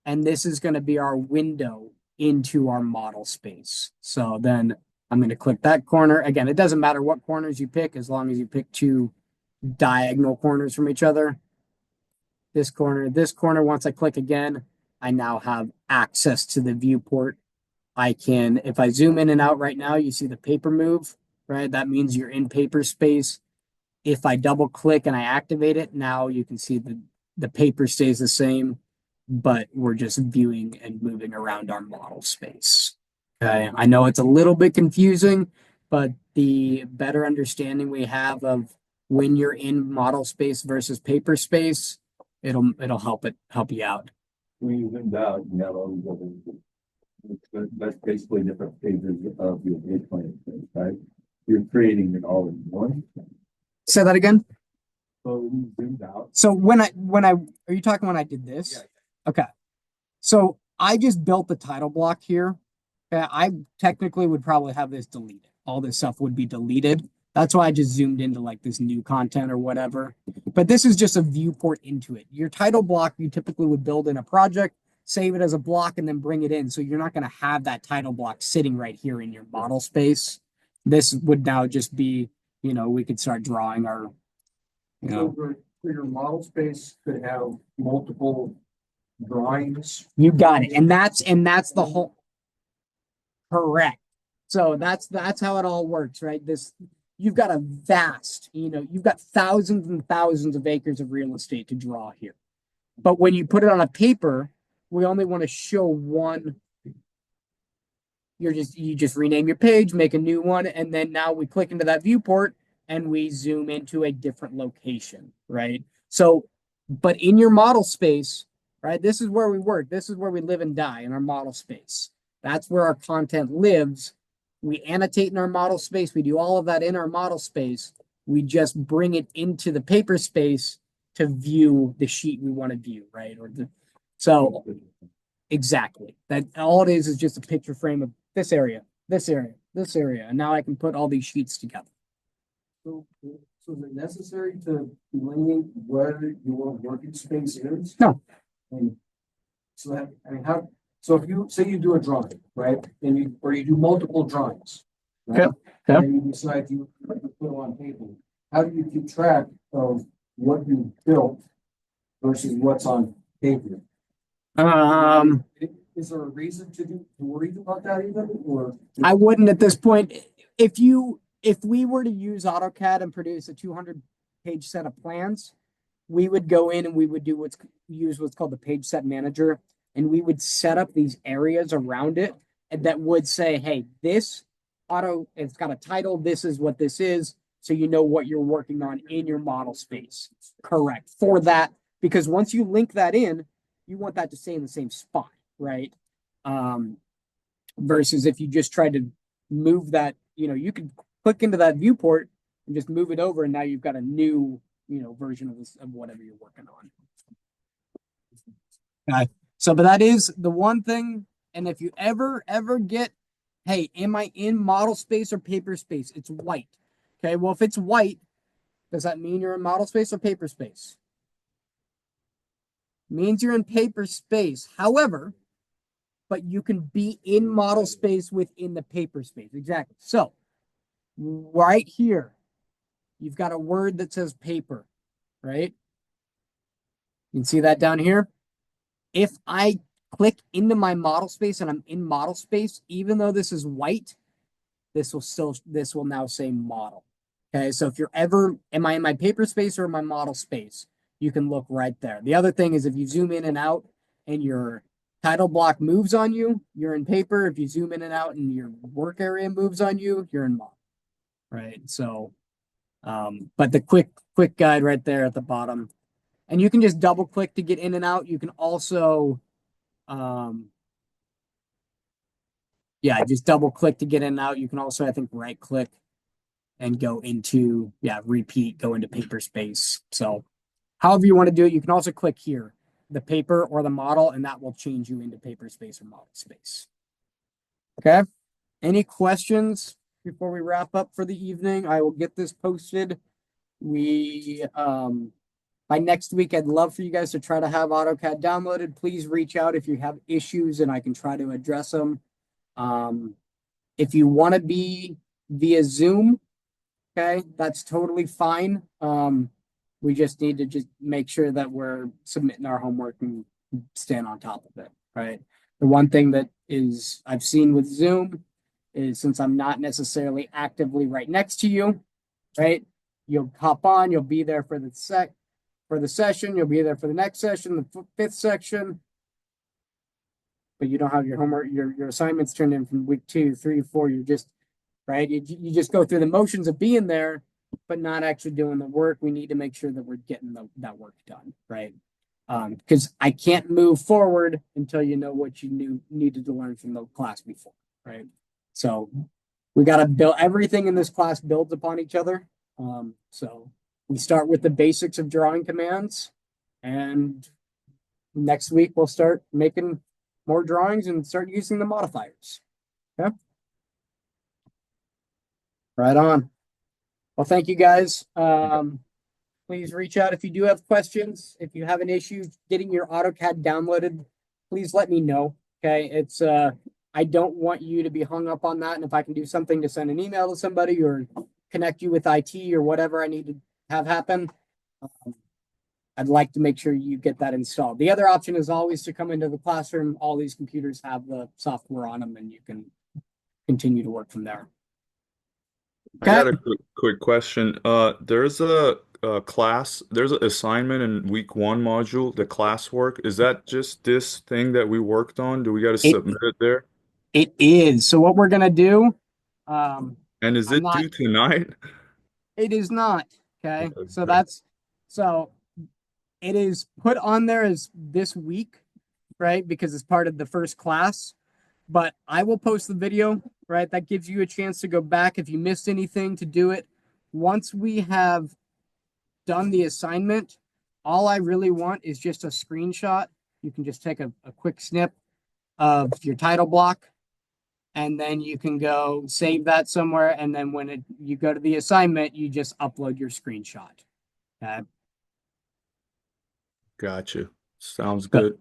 and this is going to be our window into our model space. So then I'm going to click that corner. Again, it doesn't matter what corners you pick as long as you pick 2 diagonal corners from each other. This corner, once I click again, I now have access to the viewport. I can, if I zoom in and out right now, you see the paper move, right? That means you're in paper space. If I double click and I activate it, now you can see the paper stays the same, but we're just viewing and moving around our model space. Okay, I know it's a little bit confusing, but the better understanding we have of when you're in model space versus paper space, it'll help you out. When you zoomed out, you have all these other, that's basically different pages of your page plan, right? You're creating it all in one. Say that again. So when you zoomed out. So are you talking when I did this? Yeah. Okay. So I just built the title block here. I technically would probably have this deleted. All this stuff would be deleted. That's why I just zoomed into like this new content or whatever. But this is just a viewport into it. Your title block, you typically would build in a project, save it as a block, and then bring it in. So you're not going to have that title block sitting right here in your model space. This would now just be, we could start drawing You So know, your model space could have multiple drawings. you got it. And that's the whole correct. So that's how it all works, right? This you've got a vast, you've got thousands and thousands of acres of real estate to draw here. But when you put it on a paper, we only want to show one. You just rename your page, make a new one, and then now we click into that viewport and we zoom into a different location, right? So, but in your model space, right, this is where we work. This is where we live and die in our model space. That's where our content lives. We annotate in our model space. We do all of that in our model space. We just bring it into the paper space to view the sheet we want to view, right? So exactly. That all it is just a picture frame of this area, this area, this area. And now I can put all these sheets together. So is it necessary to delineate where your working space is? No. And so that, I mean, so if you say you do a drawing, right, and you do multiple drawings, right? Yep, yep. And then you decide you put them on paper, how do you keep track of what you built versus what's on paper? Is there a reason to worry about that even, or? I wouldn't at this point. If we were to use AutoCAD and produce a 200-page set of plans, we would go in and we would use what's called the page set manager, and we would set up these areas around it and that would say, hey, it's got a title, this is what this is, so you know what you're working on in your model space. Correct. For that, because once you link that in, you want that to stay in the same spot, right? Versus if you just try to move that, you could click into that viewport and just move it over, and now you've got a new, version of this of whatever you're working on. Okay. So, but that is the one thing. And if you ever get, hey, am I in model space or paper space? It's white. Okay. Well, if it's white, does that mean you're in model space or paper space? It means you're in paper space. However, but you can be in model space within the paper space. Exactly. So right here, you've got a word that says paper, right? You can see that down here. If I click into my model space and I'm in model space, even though this is white, this will now say model. Okay, so if you're ever, am I in my paper space or my model space? You can look right there. The other thing is if you zoom in and out and your title block moves on you, you're in paper. If you zoom in and out and your work area moves on you, you're in model. Right. So, but the quick guide right there at the bottom. And you can just double click to get in and out. You can also, just double click to get in and out. You can also, I think, right click and go into, repeat, go into paper space. So however you want to do it, you can also click here, the paper or the model, and that will change you into paper space or model space. Okay. Any questions before we wrap up for the evening? I will get this posted. By next week, I'd love for you guys to try to have AutoCAD downloaded. Please reach out if you have issues and I can try to address them. If you want to be via Zoom, okay, that's totally fine. We just need to just make sure that we're submitting our homework and staying on top of it, right? The one thing that is I've seen with Zoom is since I'm not necessarily actively right next to you, right? You'll hop on, you'll be there for the session, you'll be there for the next session, the fifth section, but you don't have your homework, your assignments turned in from week 2, 3, 4. You're just right. You just go through the motions of being there, but not actually doing the work. We need to make sure that we're getting that work done, right? Because I can't move forward until you know what you needed to learn from the class before, right? So we got to build everything in this class builds upon each other. So we start with the basics of drawing commands, and next week we'll start making more drawings and start using the modifiers. Okay. Right on. Well, thank you guys. Please reach out if you do have questions. If you have an issue getting your AutoCAD downloaded, please let me know. Okay. It's I don't want you to be hung up on that. And if I can do something to send an email to somebody or connect you with IT or whatever I need to have happen, I'd like to make sure you get that installed. The other option is always to come into the classroom. All these computers have the software on them, and you can continue to work from there. I Okay. got a quick question. There's a class, there's an assignment in week one module, the classwork. Is that just this thing that we worked on? Do we got to It submit it there? it is. So what we're gonna do, um, And is I'm it not. due tonight? It is not. Okay. So Okay. that's so it is put on there as this week, right? Because it's part of the first class. But I will post the video, right? That gives you a chance to go back if you missed anything to do it. Once we have done the assignment, all I really want is just a screenshot. You can just take a quick snip of your title block, and then you can go save that somewhere. And then when you go to the assignment, you just upload your screenshot. Okay. Gotcha. Sounds good.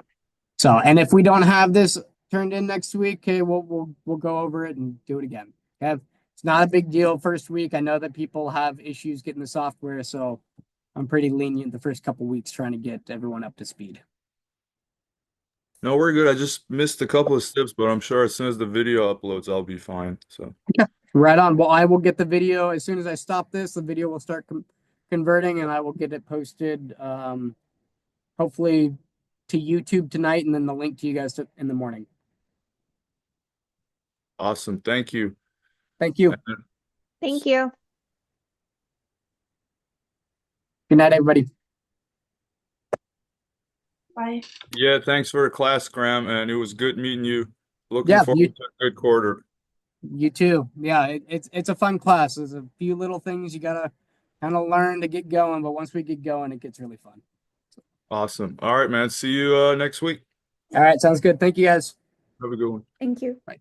So, and if we don't have this turned in next week, okay, we'll go over it and do it again. Okay. It's not a big deal first week. I know that people have issues getting the software, so I'm pretty lenient the first couple weeks trying to get everyone up to speed. No, we're good. I just missed a couple of steps, but I'm sure as soon as the video uploads, I'll be fine. So, Right on. Well, I will get the video as soon as I stop this. The video will start converting, and I will get it posted. Hopefully to YouTube tonight, and then the link to you guys in the morning. awesome. Thank you. Thank you. Thank you. Good night, everybody. Bye. Yeah, thanks for the class, Graham, and it was good meeting you. Looking Yeah, forward to a good quarter. you too. Yeah, it's a fun class. There's a few little things you gotta kind of learn to get going, but once we get going, it gets really fun. Awesome. All right, man. See you next week. All right, sounds good. Thank you guys. Have a good one. Thank you. Bye.